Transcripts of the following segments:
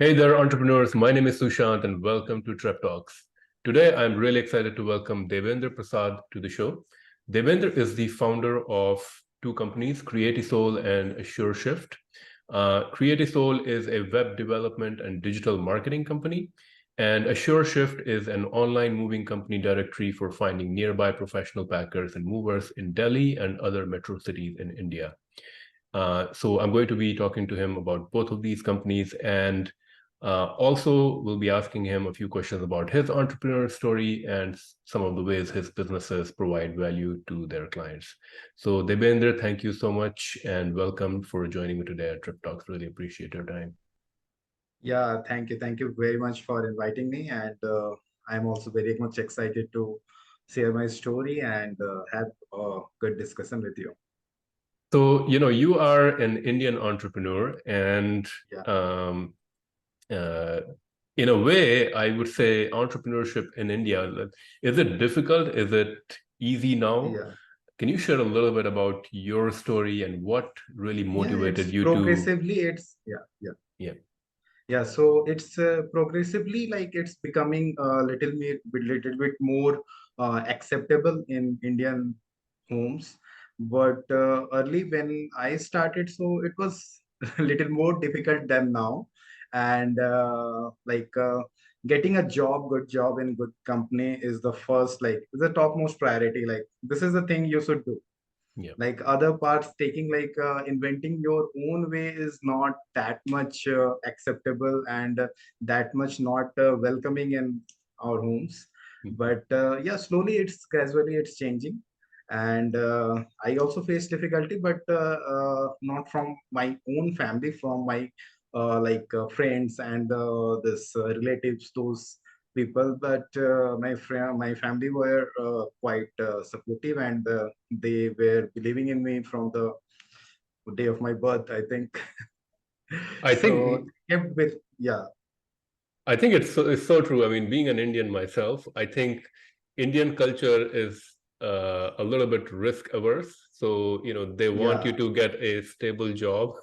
Hey there, entrepreneurs. My name is Sushant, and welcome to Trep Talks. Today, I'm really excited to welcome Debendra Prasad to the show. Debendra is the founder of two companies, Creatisoul and AssureShift. Creatisoul is a web development and digital marketing company, and AssureShift is an online moving company directory for finding nearby professional packers and movers in Delhi and other metro cities in India. So I'm going to be talking to him about both of these companies, and also we'll be asking him a few questions about his entrepreneur story and some of the ways his businesses provide value to their clients. So Debendra, thank you so much and welcome for joining me today at Trip Talks. Really appreciate your time. Yeah, thank you. Thank you very much for inviting me. And I'm also very much excited to share my story and have a good discussion with you. So, you are an Indian entrepreneur, and Yeah, um, uh, in a way, I would say entrepreneurship in India, is it difficult? Is it easy now? yeah, Can you share a little bit about your story and what really yeah. motivated It's you to, progressively, it's yeah, yeah, yeah, yeah. So it's progressively like it's becoming a little bit more acceptable in Indian homes. But early when I started, so it was a little more difficult than now. And getting a good job in good company is the first, like, is the topmost priority. Like, this is the thing you should do. yeah. Like other parts, taking like inventing your own way is not that much acceptable and that much not welcoming in our homes. Mhm. But yeah, slowly it's gradually it's changing. And I also face difficulty, but not from my own family, from my friends and this relatives, those people. But my family were quite supportive, and they were believing in me from the day of my birth, I think. I So think they kept with, yeah, it's so true. I mean, being an Indian myself, I think Indian culture is a little bit risk averse. So, they want you yeah, to get a stable job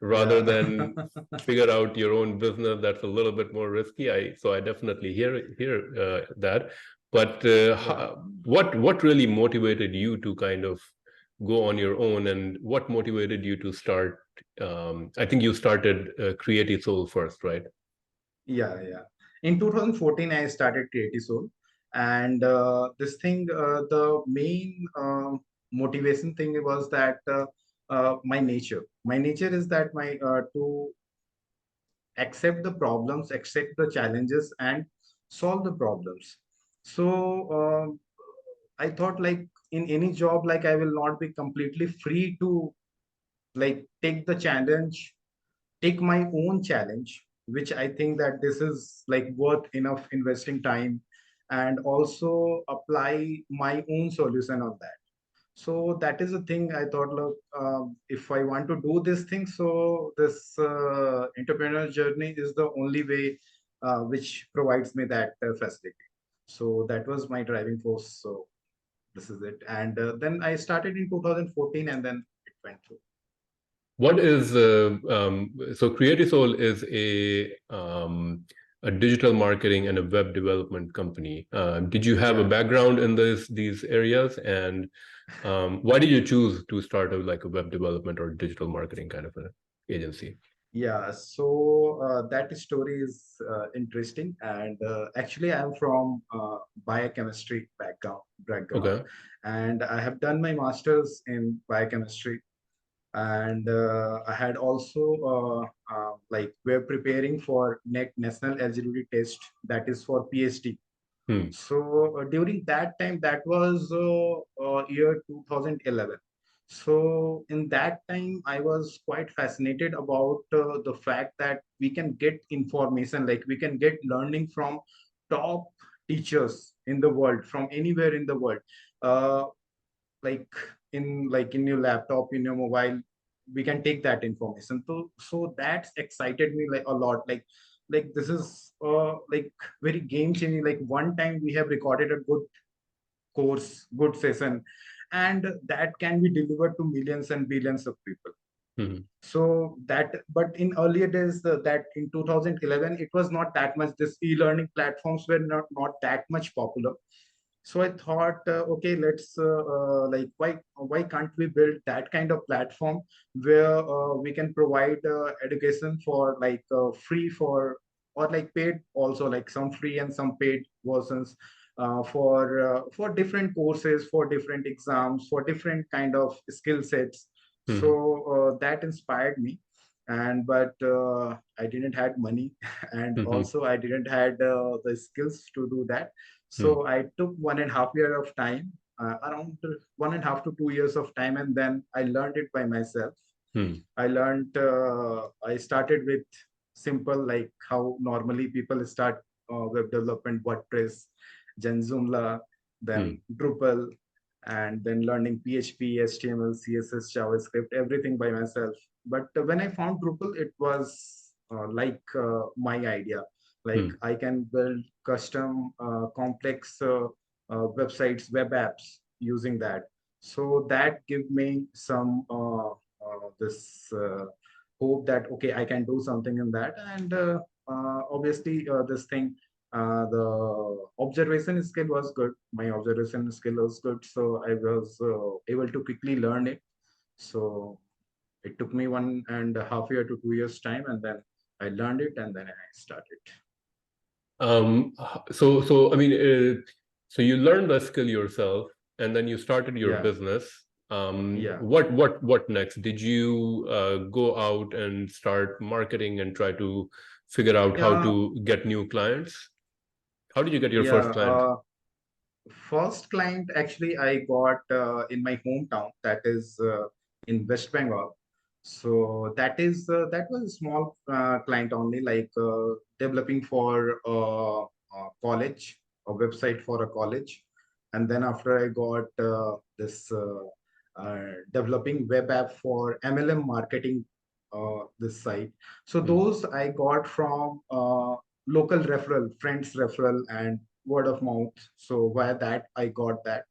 rather yeah. than figure out your own business that's a little bit more risky. So I definitely hear that. But Yeah. what really motivated you to kind of go on your own, and what motivated you to start? I think you started Creative Soul first, right? Yeah, yeah. In 2014, I started Creatisoul, and this thing, the main motivation thing was that my nature. My nature is that my to accept the problems, accept the challenges, and solve the problems. So I thought, like, in any job, like, I will not be completely free to like take the challenge, take my own challenge, which I think that this is like worth enough investing time, and also apply my own solution on that. So that is the thing I thought, look, if I want to do this thing, so this entrepreneurial journey is the only way which provides me that facility. So that was my driving force. So this is it. And then I started in 2014, and then it went through. What is so Creatisoul is a digital marketing and a web development company. Did you have a Yeah. background in these areas, and why did you choose to start a web development or digital marketing kind of an agency? Yeah, so that story is interesting, and actually, I'm from biochemistry background, Okay. and I have done my master's in biochemistry, and I had also we're preparing for NET National Eligibility Test, that is for PhD. Hmm. So during that time, that was year 2011. So in that time, I was quite fascinated about the fact that we can get information, like we can get learning from top teachers in the world, from anywhere in the world. Uh, like in your laptop, in your mobile, we can take that information. So that's excited me like a lot. Like this is like very game changing. Like one time we have recorded a good course, good session, and that can be delivered to millions and billions of people. Mhm. So that, but in earlier days, that in 2011, it was not that much. This e-learning platforms were not that much popular. So I thought, okay, let's like why can't we build that kind of platform where we can provide education for like free for, or like paid also, like some free and some paid versions for different courses, for different exams, for different kind of skill sets. So Mhm. that inspired me. And but I didn't had money and Mhm. also I didn't had the skills to do that. Mhm. So I took 1.5 year of time, around 1.5 to 2 years of time, and then I learned it by myself. Mhm. I learned, I started with simple, like how normally people start web development, WordPress, then Joomla, then Mhm. Drupal, and then learning PHP, HTML, CSS, JavaScript, everything by myself. But when I found Drupal, it was like my idea. Like Mhm. I can build custom, complex websites, web apps using that. So that give me some this hope that okay, I can do something in that. And obviously this thing, the observation skill was good. My observation skill was good, so I was able to quickly learn it. So it took me 1.5 year to 2 years time, and then I learned it, and then I started. So I mean, so you learned the skill yourself, and then you started your Yeah, business. yeah, What next? Did you go out and start marketing and try to figure out how yeah, to get new clients? How did you get your first yeah. client? First client actually I got in my hometown, that is in West Bengal. So that was a small client only, like developing for a college, a website for a college. And then after I got this developing web app for MLM marketing, this site. So Hmm. those I got from local referral, friends referral, and word of mouth. So via that I got that.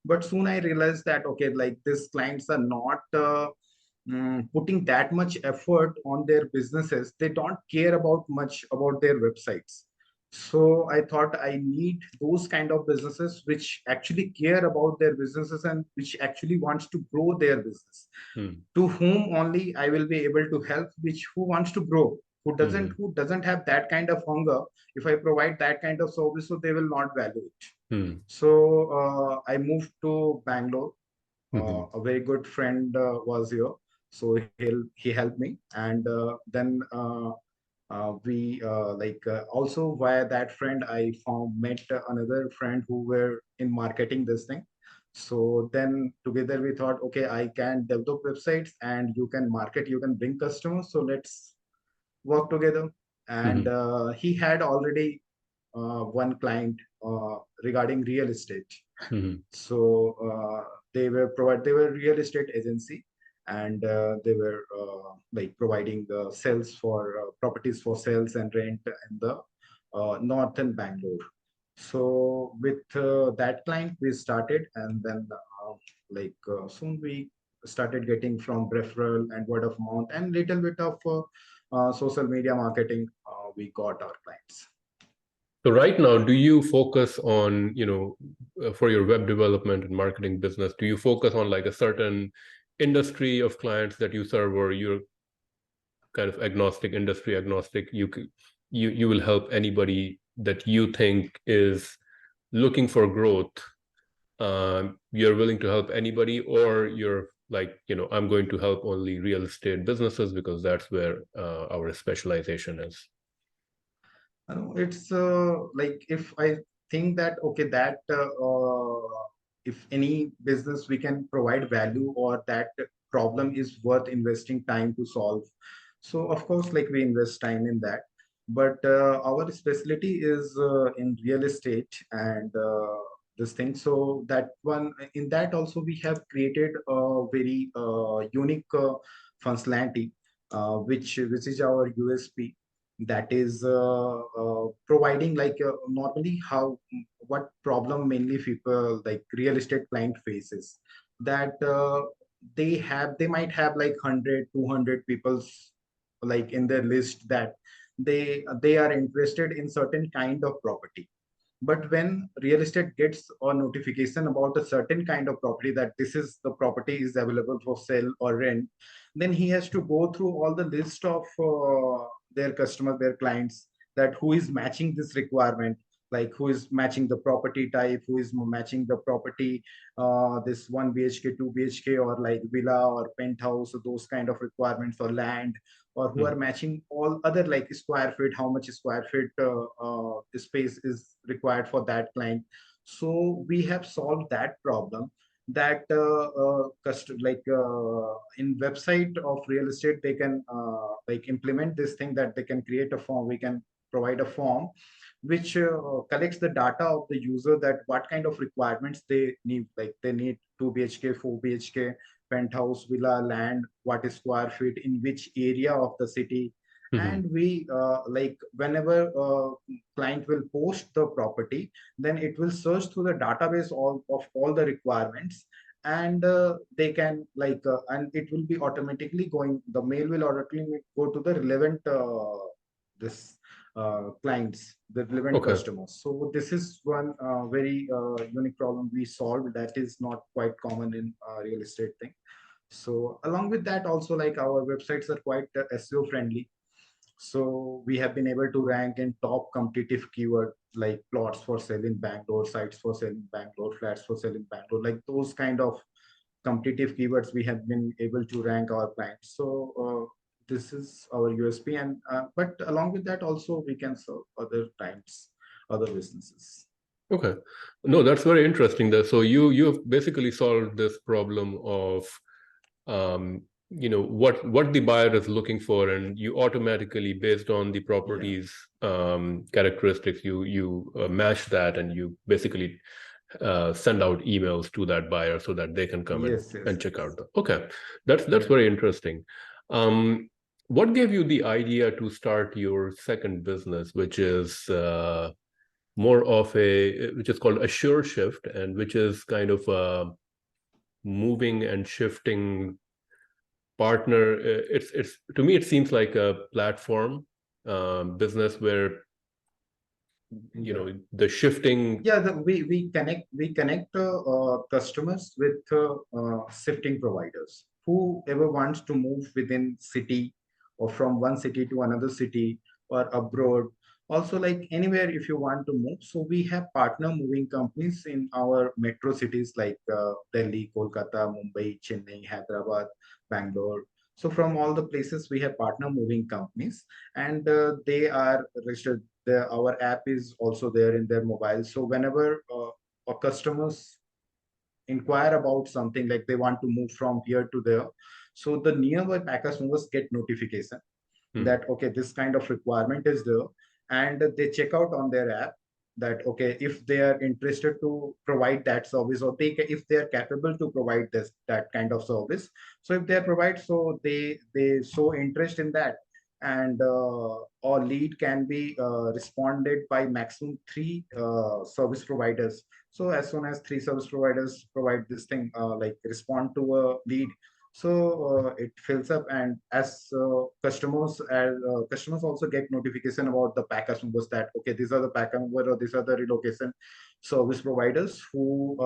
But soon I realized that okay, like these clients are not putting that much effort on their businesses. They don't care about much about their websites. So I thought I need those kind of businesses which actually care about their businesses and which actually wants to grow their business, Hmm. to whom only I will be able to help, which who wants to grow, Hmm. who doesn't have that kind of hunger. If I provide that kind of service, so they will not value it. Hmm. So I moved to Bangalore. Hmm. A very good friend was here, so he helped me, and then we like also via that friend I found met another friend who were in marketing this thing. So then together we thought, okay, I can develop websites and you can market, you can bring customers, so let's work together. And Hmm. he had already one client regarding real estate. Hmm. So they were real estate agency, and they were like providing the sales for properties for sales and rent in the northern Bangalore. So with that client we started, and then soon we started getting from referral and word of mouth and little bit of social media marketing. We got our clients. So right now, do you focus on, for your web development and marketing business, do you focus on like a certain industry of clients that you serve, or you're kind of agnostic, industry agnostic? You will help anybody that you think is looking for growth. You're willing to help anybody, or you're like, I'm going to help only real estate businesses because that's where our specialization is. It's like if I think that okay, that if any business we can provide value, or that problem is worth investing time to solve, so of course like we invest time in that. But our specialty is in real estate and this thing. So that one, in that also we have created a very unique functionality, which is our USP. That is providing like normally how, what problem mainly people like real estate client faces, that they might have like 100, 200 people's like in their list that they are interested in certain kind of property. But when real estate gets a notification about a certain kind of property, that this is the property is available for sale or rent, then he has to go through all the list of their customers, their clients, that who is matching this requirement, like who is matching the property type, who is matching the property, this 1 BHK, 2 BHK, or like villa or penthouse, or those kind of requirements, or land, or who are Mm. matching all other like square feet, how much square feet space is required for that client. So we have solved that problem, that in website of real estate they can like implement this thing, that they can create a form, we can provide a form which collects the data of the user, that what kind of requirements they need, like they need 2 BHK, 4 BHK, penthouse, villa, land, what is square feet, in which area of the city. Mhm. And we like whenever client will post the property, then it will search through the database of all the requirements, and they can like and it will be automatically going, the mail will automatically go to the relevant this clients, the relevant Okay. customers. So this is one very unique problem we solved, that is not quite common in real estate thing. So along with that, also like our websites are quite SEO friendly. So we have been able to rank in top competitive keyword, like plots for sale in Bangalore, sites for sale in Bangalore, flats for sale in Bangalore, like those kind of competitive keywords we have been able to rank our clients. So this is our USP, and but along with that also we can serve other times, other businesses. Okay. No, that's very interesting there. So you have basically solved this problem of what the buyer is looking for, and you automatically, based on the Yeah. property's characteristics, you match that, and you basically send out emails to that buyer so that they can come Yes, yes, and check yes. out the. Okay, that's Yeah. very interesting. What gave you the idea to start your second business, which is more of which is called AssureShift, and which is kind of a moving and shifting partner? It's to me it seems like a platform business where Yeah. the shifting. Yeah, we connect customers with shifting providers. Whoever wants to move within city, or from one city to another city, or abroad, also like anywhere if you want to move. So we have partner moving companies in our metro cities like Delhi, Kolkata, Mumbai, Chennai, Hyderabad, Bangalore. So from all the places we have partner moving companies, and they are registered, our app is also there in their mobile. So whenever our customers inquire about something, like they want to move from here to there, so the nearby package movers get notification Hmm. that okay, this kind of requirement is there, and they check out on their app that okay, if they are interested to provide that service, or if they are capable to provide this that kind of service. So if they provide, so they show interest in that, and or lead can be responded by maximum three service providers. So as soon as three service providers provide this thing, like respond to a lead, so it fills up. And as customers also get notification about the package numbers, that okay, these are the package number, or these are the relocation service providers who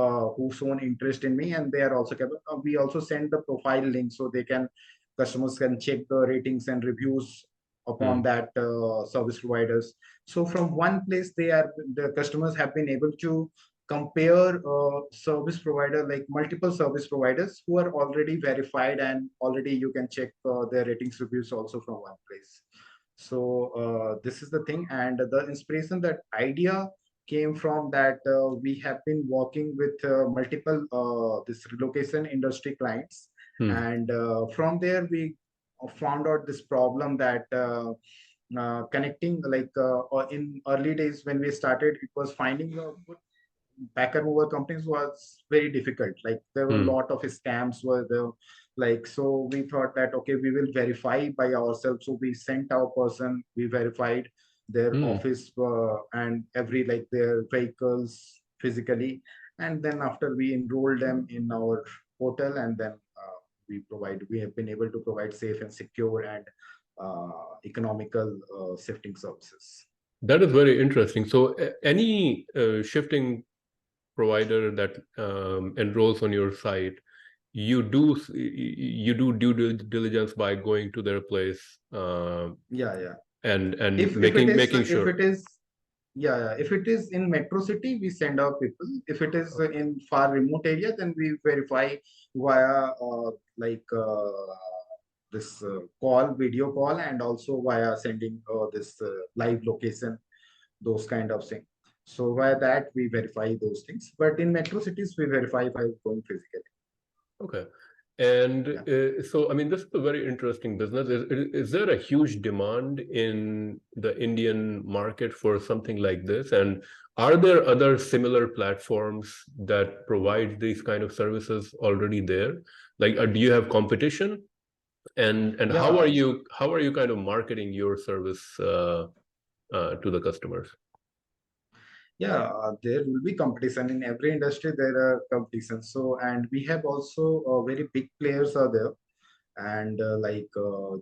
shown interest in me, and they are also capable. We also send the profile link, so they can customers can check the ratings and reviews upon Hmm. that service providers. So from one place, the customers have been able to compare service provider, like multiple service providers who are already verified, and already you can check their ratings reviews also from one place. So this is the thing, and the inspiration, that idea came from that we have been working with multiple this relocation industry clients, Hmm. and from there we found out this problem, that connecting like or in early days when we started, it was finding a good packer mover companies was very difficult. Like there were a Hmm. lot of scams were there. Like so we thought that okay, we will verify by ourselves. So we sent our person, we verified their Hmm. office and every like their vehicles physically, and then after we enrolled them in our portal, and then we have been able to provide safe and secure and economical shifting services. That is very interesting. So any shifting provider that enrolls on your site, you do due diligence by going to their place, Yeah. and If it is making if sure. it is Yeah, if it is in metro city, we send our people. If it is in far remote area, then we verify via this video call, and also via sending this live location, those kind of things. So via that we verify those things. But in metro cities, we verify by going physically. Okay. And Yeah. so, I mean, this is a very interesting business. Is there a huge demand in the Indian market for something like this? And are there other similar platforms that provide these kind of services already there? Like, do you have competition? And Yeah. how are you kind of marketing your service to the customers? Yeah, there will be competition in every industry. There are competitions. So, and we have also very big players are there, and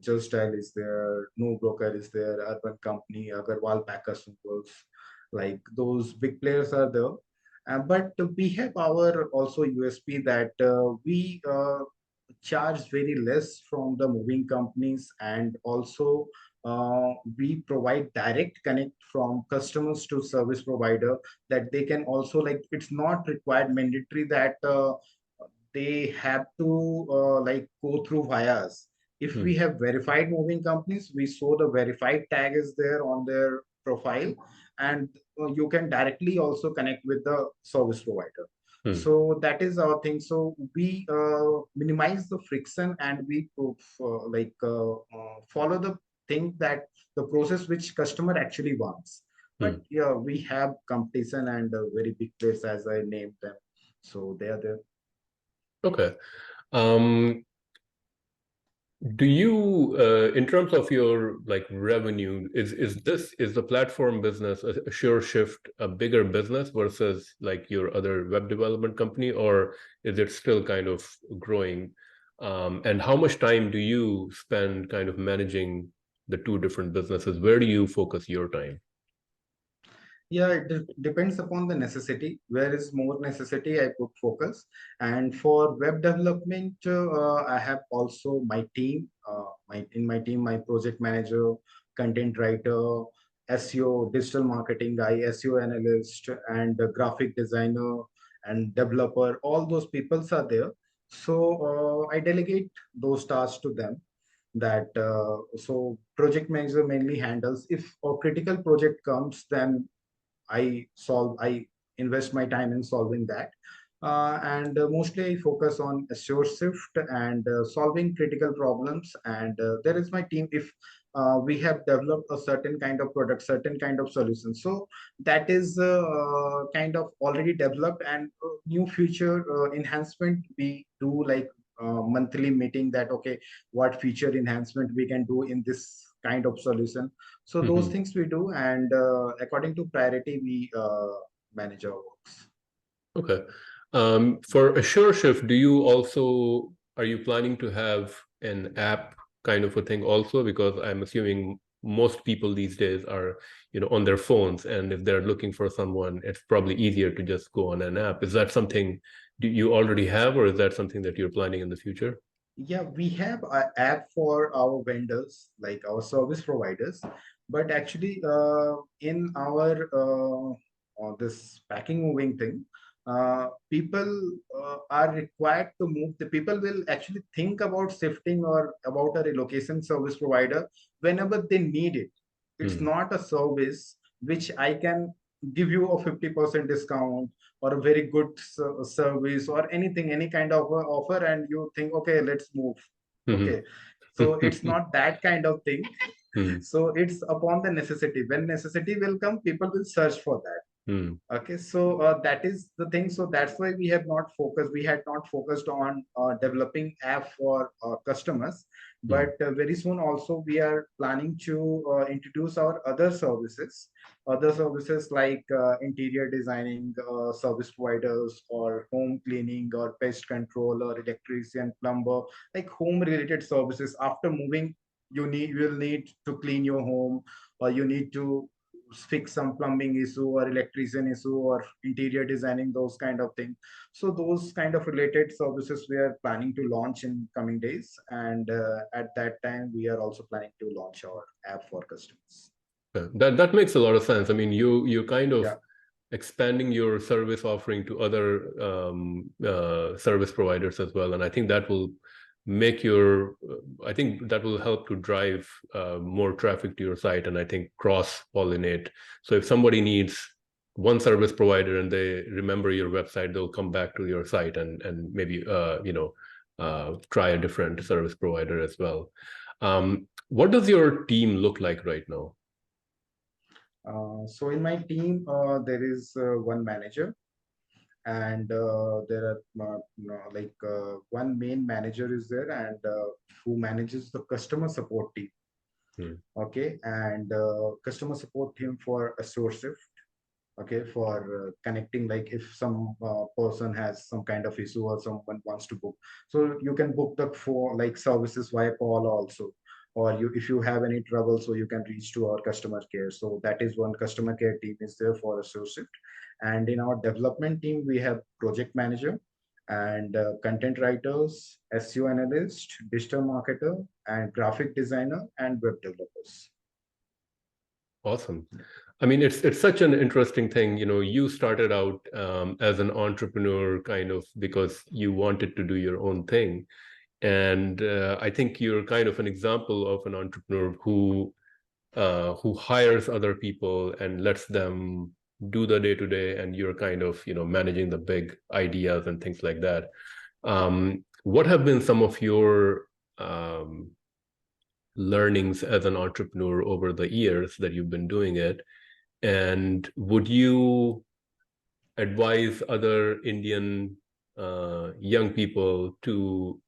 Just Style is there, No Broker is there, Urban Company, Agarwal Packers Symbols, like those big players are there. But we have our also USP that we charge very less from the moving companies, and also we provide direct connect from customers to service provider, that they can also, like, it's not required mandatory that they have to go through via us. If we Hmm. have verified moving companies, we show the verified tag is there on their profile, and you can directly also connect with the service provider. Hmm. So that is our thing. So we minimize the friction, and we follow the thing that the process which customer actually wants. But Hmm. yeah, we have competition and very big players, as I named them. So they are there. Okay. Um, Do you, in terms of your like revenue, is the platform business, AssureShift, a bigger business versus like your other web development company, or is it still kind of growing? And how much time do you spend kind of managing the two different businesses? Where do you focus your time? Yeah, it depends upon the necessity. Where is more necessity, I put focus. And for web development, I have also my team. In my team, my project manager, content writer, SEO, digital marketing guy, SEO analyst, and graphic designer and developer. All those peoples are there. So I delegate those tasks to them. That so project manager mainly handles. If a critical project comes, then I invest my time in solving that. And Mostly I focus on AssureShift and solving critical problems. And there is my team. If we have developed a certain kind of product, certain kind of solution, so that is kind of already developed, and new feature enhancement we do, like monthly meeting, that okay, what feature enhancement we can do in this kind of solution. So those Mhm. things we do, and according to priority, we manage our works. Okay. For AssureShift, are you planning to have an app kind of a thing also? Because I'm assuming most people these days are, on their phones, and if they're looking for someone, it's probably easier to just go on an app. Is that something do you already have, or is that something that you're planning in the future? Yeah, we have an app for our vendors, like our service providers, but actually, in our this packing moving thing, people are required to move. The people will actually think about shifting or about a relocation service provider whenever they need it. It's Hmm. not a service which I can give you a 50% discount, or a very good service, or anything, any kind of offer, and you think, okay, let's move. Hmm. Okay, so it's not that kind of thing. Hmm. So it's upon the necessity. When necessity will come, people will search for that. Hmm. Okay, so that is the thing. So that's why we had not focused on developing app for customers. But very soon also we are planning to introduce our other services like interior designing service providers, or home cleaning, or pest control, or electrician, plumber, like home related services. After moving, you will need to clean your home, or you need to fix some plumbing issue or electrician issue or interior designing, those kind of things. So those kind of related services we are planning to launch in coming days, and at that time we are also planning to launch our app for customers. That makes a lot of sense. I mean, you kind of Yeah. expanding your service offering to other service providers as well, and I think that will make your I think that will help to drive more traffic to your site, and I think cross-pollinate. So if somebody needs one service provider and they remember your website, they'll come back to your site and maybe try a different service provider as well. What does your team look like right now? So in my team, there is one manager, and there are one main manager is there, and who manages the customer support team. Okay, and customer support team for AssureShift. Okay, for connecting, like if some person has some kind of issue or someone wants to book, so you can book the for like services via call also, or you, if you have any trouble, so you can reach to our customer care. So that is one customer care team is there for AssureShift. And in our development team we have project manager, and content writers, SEO analyst, digital marketer, and graphic designer, and web developers. Awesome. I mean, it's such an interesting thing. You know, you started out as an entrepreneur kind of because you wanted to do your own thing. And I think you're kind of an example of an entrepreneur who hires other people and lets them do the day-to-day, and you're kind of, managing the big ideas and things like that. What have been some of your learnings as an entrepreneur over the years that you've been doing it? And would you advise other Indian young people to,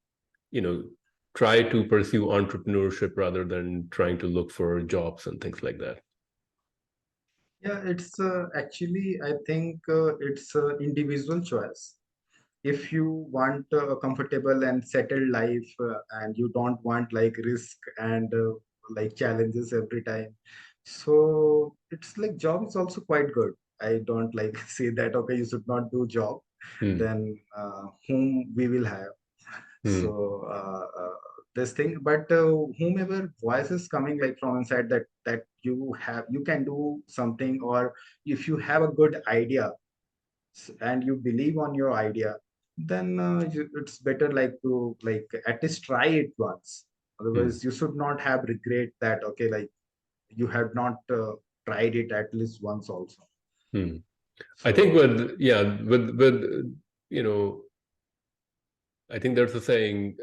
try to pursue entrepreneurship rather than trying to look for jobs and things like that? Yeah, it's actually, I think it's individual choice. If you want a comfortable and settled life, and you don't want like risk and like challenges every time, so it's like job is also quite good. I don't like say that okay, you should not do job, then whom we will have. So this thing, but whomever voice is coming like from inside, that you can do something, or if you have a good idea and you believe on your idea, then it's better like to like at least try it once. Otherwise you should not have regret that okay, like you have not tried it at least once also. I think So with I think there's a saying,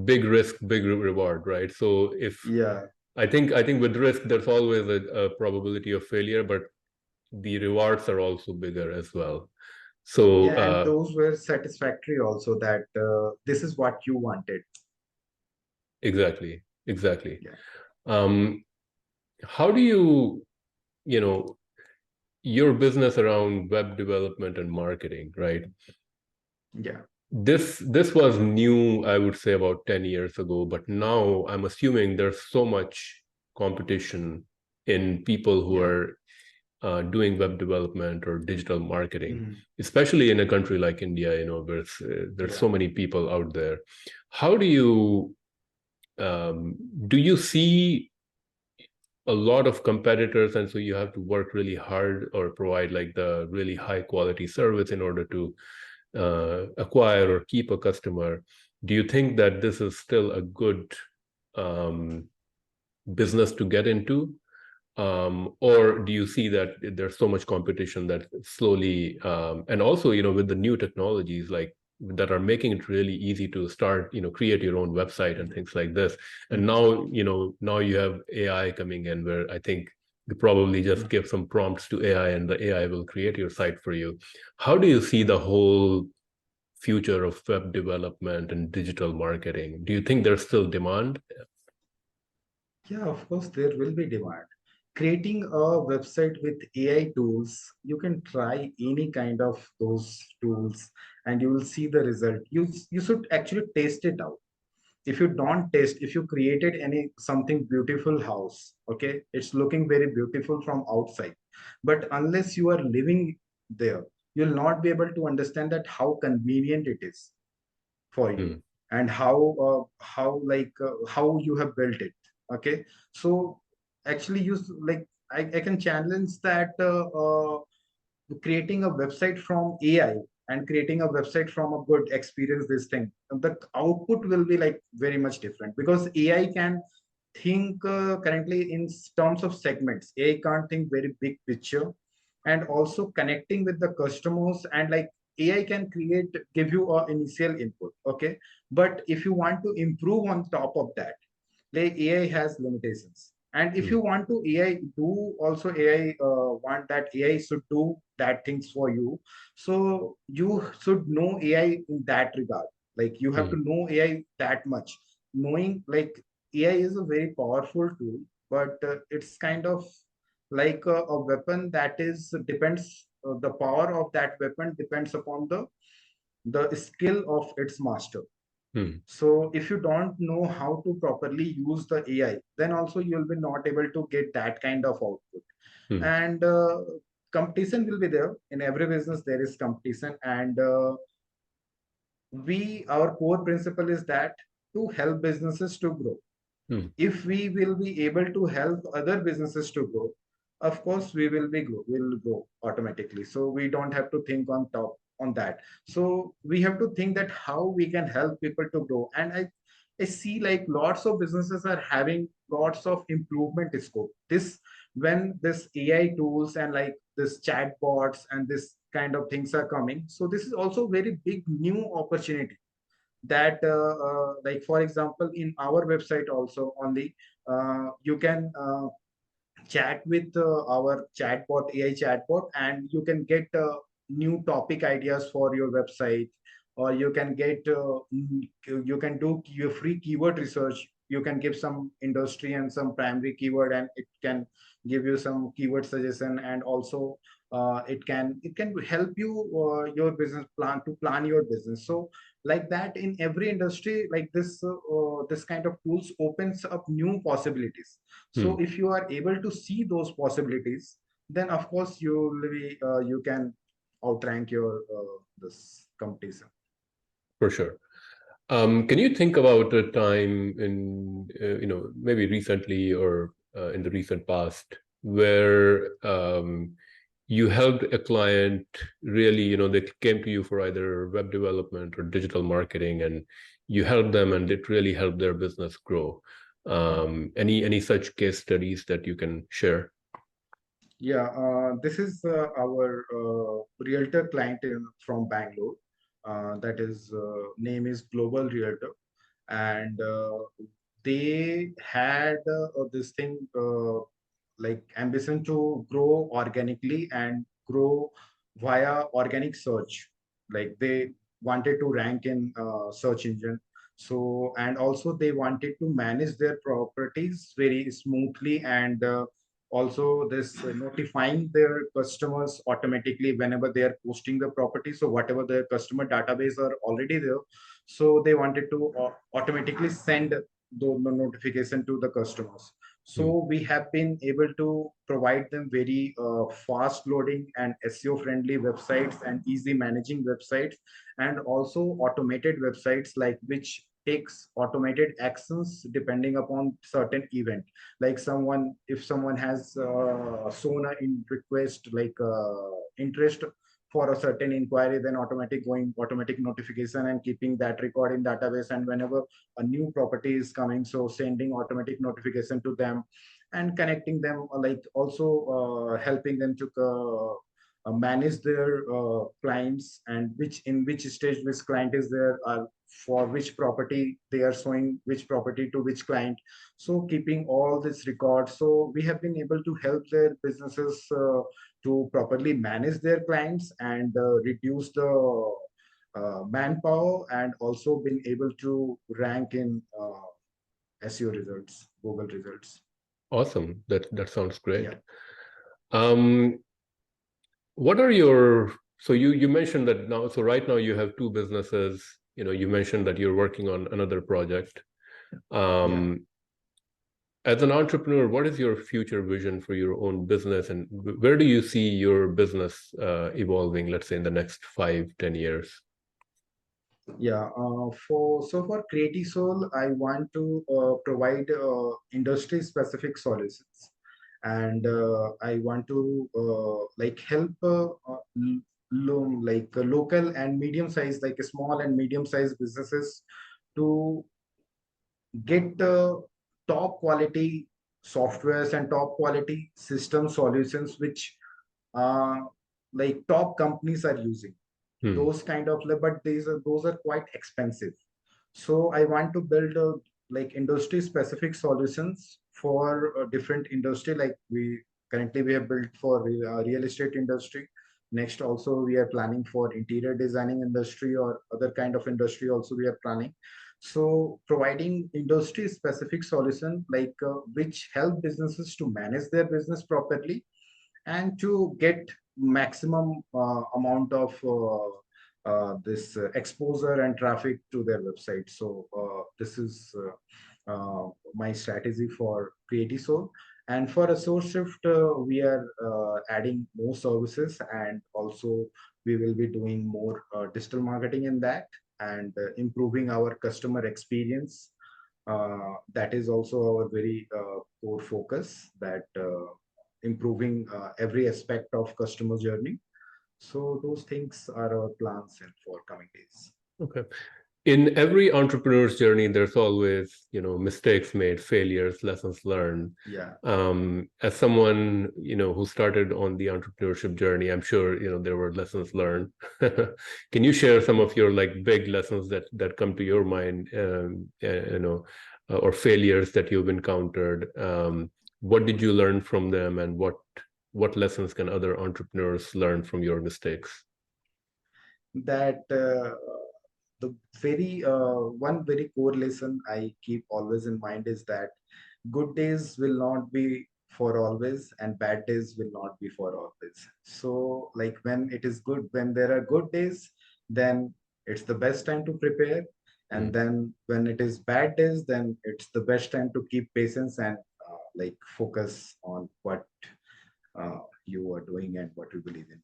big risk, big reward, right? So if yeah, I think with risk, there's always a probability of failure, but the rewards are also bigger as well. So yeah, and those were satisfactory also, that this is what you wanted. exactly. Yeah. How do your business around web development and marketing, right? Yeah. This was new, I would say, about 10 years ago, but now I'm assuming there's so much competition in people who are doing web development or digital marketing, especially in a country like India, where there's so many people out there. How do you see a lot of competitors, and so you have to work really hard or provide like the really high quality service in order to acquire or keep a customer? Do you think that this is still a good business to get into? Or do you see that there's so much competition that slowly, and also, with the new technologies like that are making it really easy to start, create your own website and things like this. And now, now you have AI coming in, where I think you probably just give some prompts to AI and the AI will create your site for you. How do you see the whole future of web development and digital marketing? Do you think there's still demand? Yeah, of course, there will be demand. Creating a website with AI tools, you can try any kind of those tools and you will see the result. You should actually test it out. If you don't test, if you created any something beautiful house, okay, it's looking very beautiful from outside, but unless you are living there, you'll not be able to understand that how convenient it is for you, Hmm. and how you have built it. Okay, so actually I can challenge that creating a website from AI and creating a website from a good experience, this thing, the output will be like very much different, because AI can think currently in terms of segments. AI can't think very big picture, and also connecting with the customers, and like AI can give you a initial input. Okay, but if you want to improve on top of that, like AI has limitations. And if Hmm. you want to AI do also AI want that AI should do that things for you. So you should know AI in that regard. Like you have to Hmm. know AI that much. Knowing like AI is a very powerful tool, but it's kind of like a weapon that is depends. The power of that weapon depends upon the skill of its master. Hmm. So if you don't know how to properly use the AI, then also you'll be not able to get that kind of output. Hmm. And competition will be there in every business. There is competition, and our core principle is that to help businesses to grow. Hmm. If we will be able to help other businesses to grow, of course we'll grow automatically. So we don't have to think on top on that. So we have to think that how we can help people to grow. And I see like lots of businesses are having lots of improvement scope. This when this AI tools and like this chatbots and this kind of things are coming. So this is also very big new opportunity that like for example in our website also only you can chat with our chatbot, AI chatbot, and you can get new topic ideas for your website, or you can get you can do your free keyword research. You can give some industry and some primary keyword, and it can give you some keyword suggestion. And also it can help you your business plan to plan your business. So like that in every industry, like this kind of tools opens up new possibilities. Hmm. So if you are able to see those possibilities, then of course you can outrank your this competition. For sure. Can you think about a time in, maybe recently or in the recent past where you helped a client really, they came to you for either web development or digital marketing, and you helped them and it really helped their business grow? Any such case studies that you can share? Yeah, this is our realtor client from Bangalore. That is name is Global Realtor, and they had this thing like ambition to grow organically and grow via organic search. Like they wanted to rank in search engine. So and also they wanted to manage their properties very smoothly, and also this notifying their customers automatically whenever they are posting the property. So whatever their customer database are already there, so they wanted to automatically send the notification to the customers. Hmm. So we have been able to provide them very fast loading and SEO friendly websites and easy managing websites, and also automated websites like which takes automated actions depending upon certain event. Like someone, if someone has shown a in request like interest for a certain inquiry, then automatic notification and keeping that record in database. And whenever a new property is coming, so sending automatic notification to them and connecting them, like also helping them to manage their clients, and which stage which client is there, for which property they are showing which property to which client. So keeping all this record, so we have been able to help their businesses to properly manage their clients and reduce the manpower, and also been able to rank in SEO results, Google results. Awesome. That sounds great. Yeah. What are your, so you mentioned that now, so right now you have two businesses, you mentioned that you're working on another project. Yeah. As an entrepreneur, what is your future vision for your own business, and where do you see your business evolving, let's say in the next 5-10 years? Yeah, for Creatisoul, I want to provide industry-specific solutions, and I want to like help local and medium-sized, like small and medium-sized businesses to get top quality softwares and top quality system solutions which uh, like top companies are using. Hmm. Those kind of, but those are quite expensive. So I want to build like industry specific solutions for a different industry. Like we have built for real estate industry. Next, also we are planning for interior designing industry or other kind of industry. Also we are planning. So providing industry specific solution like which help businesses to manage their business properly and to get maximum amount of this exposure and traffic to their website. So this is my strategy for Creatisoul. And for AssureShift, we are adding more services, and also we will be doing more digital marketing in that, and improving our customer experience. That is also our very core focus, that improving every aspect of customer journey. So those things are our plans in for coming days. Okay. In every entrepreneur's journey, there's always, mistakes made, failures, lessons learned. Yeah. As someone, who started on the entrepreneurship journey, I'm sure, there were lessons learned. Can you share some of your like big lessons that come to your mind, or failures that you've encountered? What did you learn from them, and what lessons can other entrepreneurs learn from your mistakes? That the very one very core lesson I keep always in mind is that good days will not be for always, and bad days will not be for always. So like when it is good, when there are good days, then it's the best time to prepare. And Mm. then when it is bad days, then it's the best time to keep patience and like focus on what you are doing and what you believe in.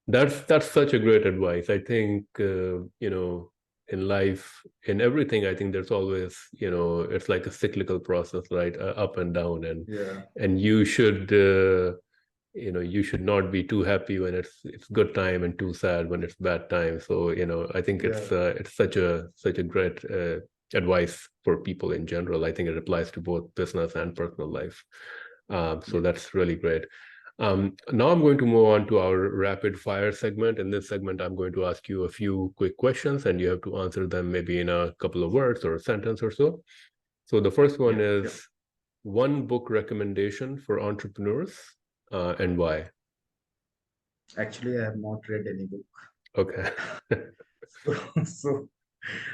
That's such a great advice. I think in life, in everything, I think there's always, it's like a cyclical process, right? Up and down, and Yeah. you should you should not be too happy when it's good time and too sad when it's bad time. So I think Yeah. it's such a great advice for people in general. I think it applies to both business and personal life. So Yeah. that's really great. Now I'm going to move on to our rapid fire segment. In this segment, I'm going to ask you a few quick questions, and you have to answer them maybe in a couple of words or a sentence or so. So the first one Yeah. is Sure. one book recommendation for entrepreneurs, and why? Actually, I have not read any book. Okay. So, so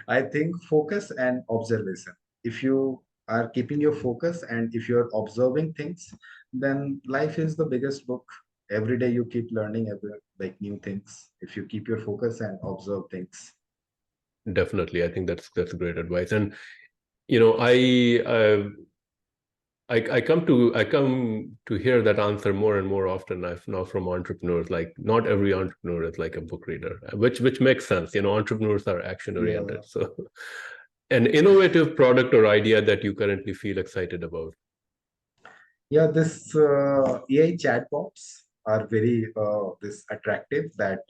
I think focus and observation. If you are keeping your focus and if you're observing things, then life is the biggest book. Every day you keep learning like new things. If you keep your focus and observe things. Definitely, I think that's great advice. And I come to hear that answer more and more often now from entrepreneurs. Like not every entrepreneur is like a book reader, which makes sense. Entrepreneurs are action Yeah. oriented. So an innovative product or idea that you currently feel excited about. Yeah, this AI chatbots are very this attractive, that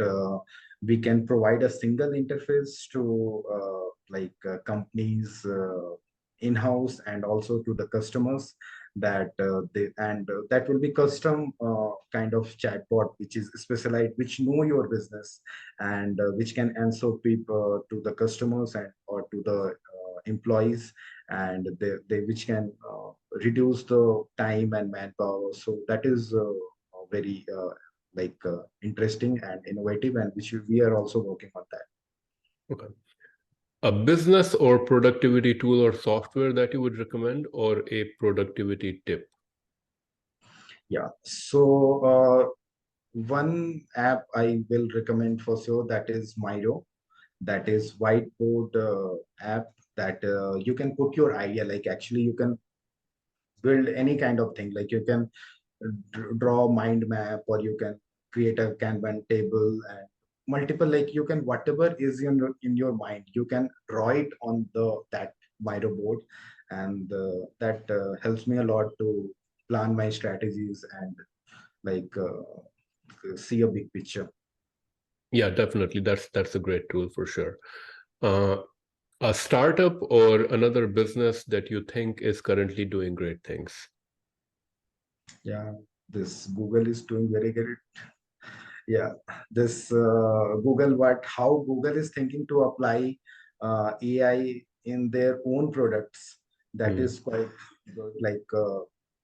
we can provide a single interface to companies in-house and also to the customers, that that will be custom kind of chatbot which is specialized, which know your business, and which can answer people to the customers and or to the employees, and they which can reduce the time and manpower. So that is very interesting and innovative, and which we are also working on that. Okay. A business or productivity tool or software that you would recommend, or a productivity tip? Yeah. So one app I will recommend for sure, that is Miro. That is whiteboard app that you can put your idea. Like actually, you can build any kind of thing. Like you can draw mind map, or you can create a Kanban table and multiple. Like you can, whatever is in your mind, you can draw it on the that Miro board, and that helps me a lot to plan my strategies and like see a big picture. Yeah, definitely. That's a great tool for sure. Uh, a startup or another business that you think is currently doing great things? Yeah, this Google is doing very great. Yeah, this Google, what how Google is thinking to apply AI in their own products. That Hmm. is quite good. Like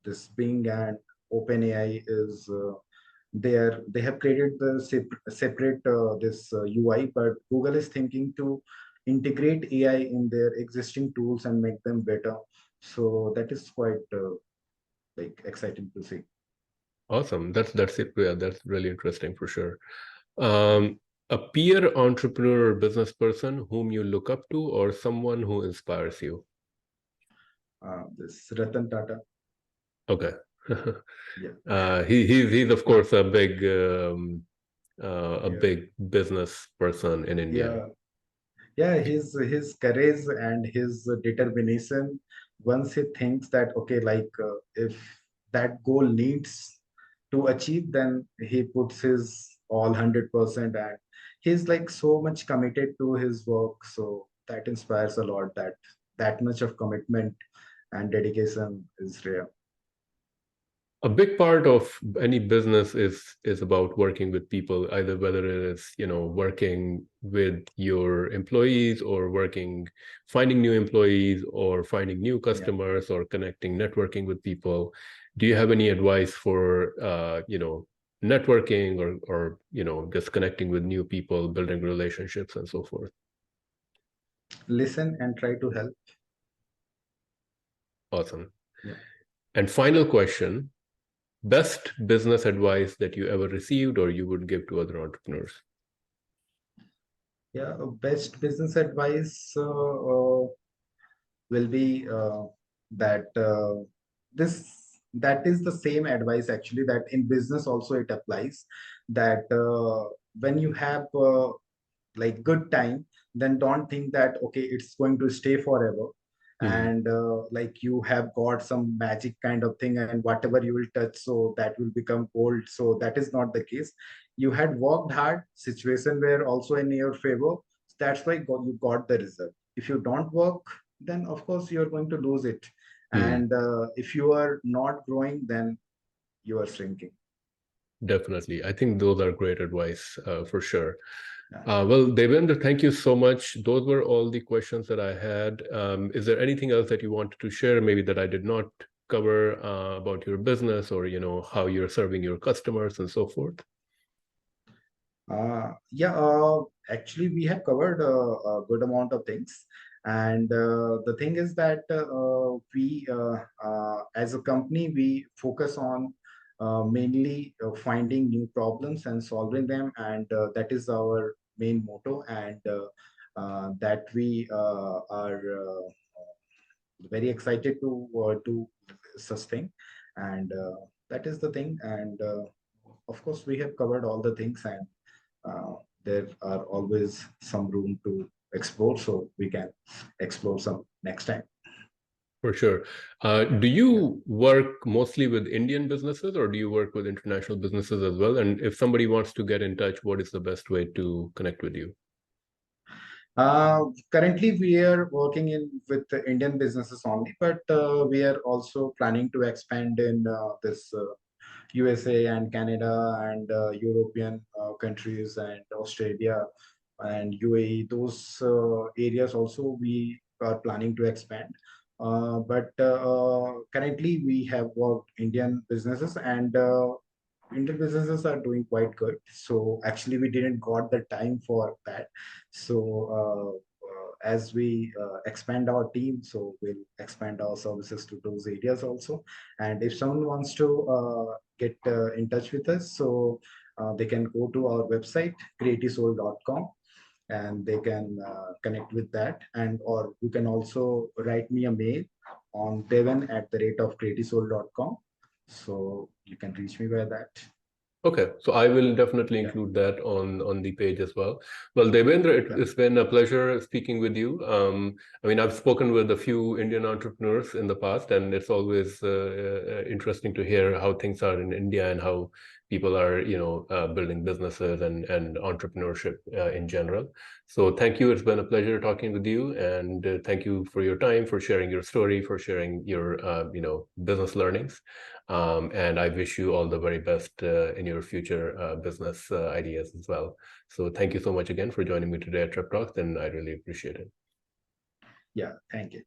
this Bing and OpenAI is they have created the separate this UI, but Google is thinking to integrate AI in their existing tools and make them better. So that is quite like exciting to see. Awesome. That's it. Yeah, that's really interesting for sure. Yeah. A peer entrepreneur or business person whom you look up to, or someone who inspires you? This Ratan Tata. Okay. Yeah. He's of course a Yeah. big business person in India. Yeah. Yeah, his courage and his determination. Once he thinks that okay, like if that goal needs to achieve, then he puts his all 100%, and he's like so much committed to his work. So that inspires a lot. That much of commitment and dedication is rare. A big part of any business is about working with people, either whether it is, working with your employees, or finding new employees, or finding new Yeah. customers, or connecting, networking with people. Do you have any advice for networking, or just connecting with new people, building relationships, and so forth? Listen and try to help. Awesome. Yeah. And final question: best business advice that you ever received or you would give to other entrepreneurs? Yeah. Best business advice will be that this that is the same advice actually, that in business also it applies, that when you have like good time, then don't think that okay, it's going to stay forever, Hmm. and like you have got some magic kind of thing, and whatever you will touch, so that will become gold. So that is not the case. You had worked hard, situation were also in your favor. That's why you got the result. If you don't work, then of course you're going to lose it. Hmm. And if you are not growing, then you are shrinking. Definitely. I think those are great advice for sure. Yeah. Well, Devendra, thank you so much. Those were all the questions that I had. Is there anything else that you wanted to share, maybe that I did not cover about your business, or how you're serving your customers and so forth? Yeah, actually, we have covered a good amount of things. And the thing is that as a company, we focus on mainly finding new problems and solving them. And that is our main motto. And that we are very excited to sustain. And that is the thing. And of course, we have covered all the things, and uh, there are always some room to explore, so we can explore some next time. For sure. Do Yeah. you work mostly with Indian businesses, or do you work with international businesses as well? And if somebody wants to get in touch, what is the best way to connect with you? Currently, we are working in with the Indian businesses only, but we are also planning to expand in this USA and Canada and European countries and Australia and UAE. Those areas also we are planning to expand. But currently, we have worked Indian businesses, and Indian businesses are doing quite good. So actually, we didn't got the time for that. So as we expand our team, so we'll expand our services to those areas also. And if someone wants to get in touch with us, so they can go to our website creatisoul.com, and they can connect with that. And or you can also write me a mail on devan@creatisoul.com, so you can reach me by that. Okay, so I will definitely Yeah. include that on the page as well. Well, Debendra, Yeah. it's been a pleasure speaking with you. I mean, I've spoken with a few Indian entrepreneurs in the past, and it's always interesting to hear how things are in India and how people are, building businesses and entrepreneurship in general. So thank you. It's been a pleasure talking with you, and thank you for your time, for sharing your story, for sharing your, business learnings. And I wish you all the very best in your future business ideas as well. So thank you so much again for joining me today at Trip Talks, and I really appreciate it. Yeah, thank you.